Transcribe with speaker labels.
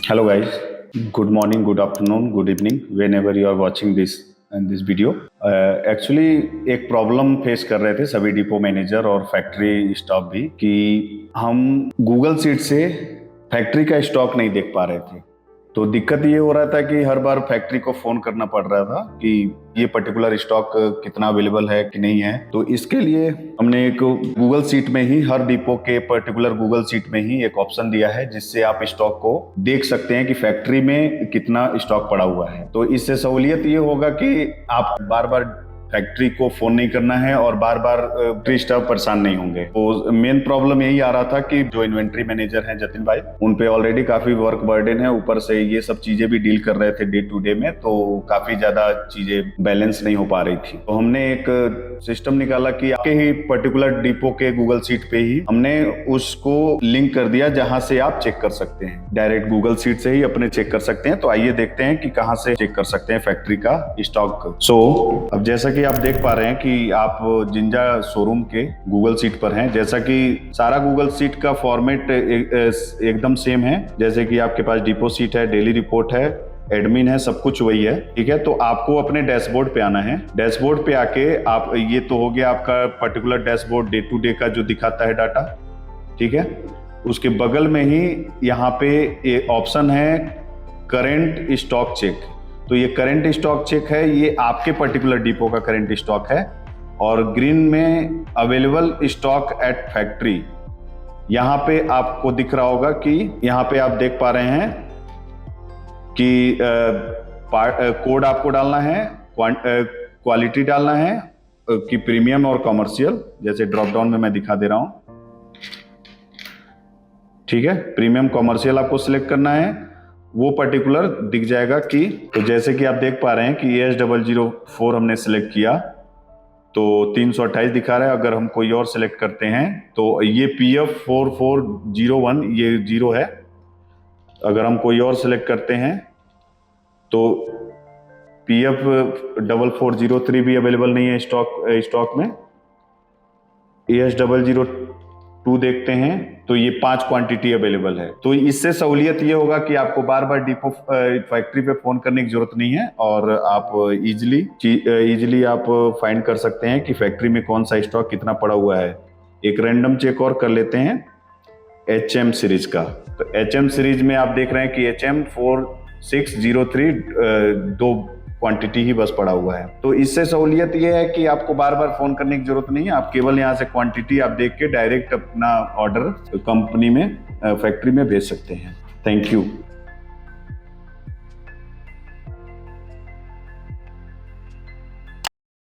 Speaker 1: Hello guys, good morning, good afternoon, good evening, whenever you are watching this video. Actually एक problem face कर रहे थे सभी depot manager और factory staff भी कि हम गूगल सीट से फैक्ट्री का स्टॉक नहीं देख पा रहे थे। तो दिक्कत ये हो रहा था कि हर बार फैक्ट्री को फोन करना पड़ रहा था कि ये पर्टिकुलर स्टॉक कितना अवेलेबल है कि नहीं है। तो इसके लिए हमने एक गूगल सीट में ही हर डिपो के पर्टिकुलर गूगल सीट में ही एक ऑप्शन दिया है जिससे आप स्टॉक को देख सकते हैं कि फैक्ट्री में कितना स्टॉक पड़ा हुआ है। तो इससे सहूलियत ये होगा कि आप बार बार फैक्ट्री को फोन नहीं करना है और बार बार स्टाफ परेशान नहीं होंगे। तो मेन प्रॉब्लम यही आ रहा था कि जो इन्वेंट्री मैनेजर हैं जतिन भाई, उन पे ऑलरेडी काफी वर्क बर्डन है, ऊपर से ये सब चीजें भी डील कर रहे थे डे टू डे में, तो काफी ज्यादा चीजें बैलेंस नहीं हो पा रही थी। तो हमने एक सिस्टम निकाला कि आपके ही पर्टिकुलर डिपो के गूगल सीट पे ही हमने उसको लिंक कर दिया जहां से आप चेक कर सकते हैं, डायरेक्ट गूगल सीट से ही अपने चेक कर सकते हैं। तो आइए देखते हैं कि कहां से चेक कर सकते हैं फैक्ट्री का स्टॉक। अब जैसा कि आप देख पा रहे हैं कि आप जिंजा शोरूम के गूगल सीट पर हैं। जैसा कि सारा गूगल सीट का फॉर्मेट एकदम सेम है, जैसे कि आपके पास डिपो सीट है, डेली रिपोर्ट है, एडमिन है, सब कुछ वही है। ठीक है, तो आपको अपने डैशबोर्ड पे आना है। डैशबोर्ड पे आके आप, ये तो हो गया आपका particular dashboard day to day का जो दिखाता है डाटा। ठीक है, उसके बगल में ही यहाँ पे ऑप्शन है करेंट स्टॉक चेक। तो ये करंट स्टॉक चेक है, ये आपके पर्टिकुलर डिपो का करंट स्टॉक है। और ग्रीन में अवेलेबल स्टॉक एट फैक्ट्री, यहाँ पे आपको दिख रहा होगा कि यहाँ पे आप देख पा रहे हैं कि कोड आपको डालना है, क्वालिटी डालना है कि प्रीमियम और कमर्शियल, जैसे ड्रॉप डाउन में मैं दिखा दे रहा हूं। ठीक है, प्रीमियम कमर्शियल आपको सिलेक्ट करना है, वो पर्टिकुलर दिख जाएगा कि, तो जैसे कि आप देख पा रहे हैं कि AS004 हमने सिलेक्ट किया तो 328 दिखा रहा है। अगर हम कोई और सिलेक्ट करते हैं तो ये PF4401 ये 0 है। अगर हम कोई और सिलेक्ट करते हैं तो PF4403 भी अवेलेबल नहीं है स्टॉक में। AS002 देखते हैं तो ये 5 क्वांटिटी अवेलेबल है। तो इससे सहूलियत ये होगा कि आपको बार बार डिपो फैक्ट्री पे फोन करने की जरूरत नहीं है और आप इजीली आप फाइंड कर सकते हैं कि फैक्ट्री में कौन सा स्टॉक कितना पड़ा हुआ है। एक रैंडम चेक और कर लेते हैं HM सीरीज का। तो HM सीरीज में आप देख रहे हैं कि HM4603 दो क्वांटिटी ही बस पड़ा हुआ है। तो इससे सहूलियत ये है कि आपको बार बार फोन करने की जरूरत नहीं है, आप केवल यहाँ से क्वांटिटी आप देख के डायरेक्ट अपना ऑर्डर कंपनी में फैक्ट्री में भेज सकते हैं। Thank you.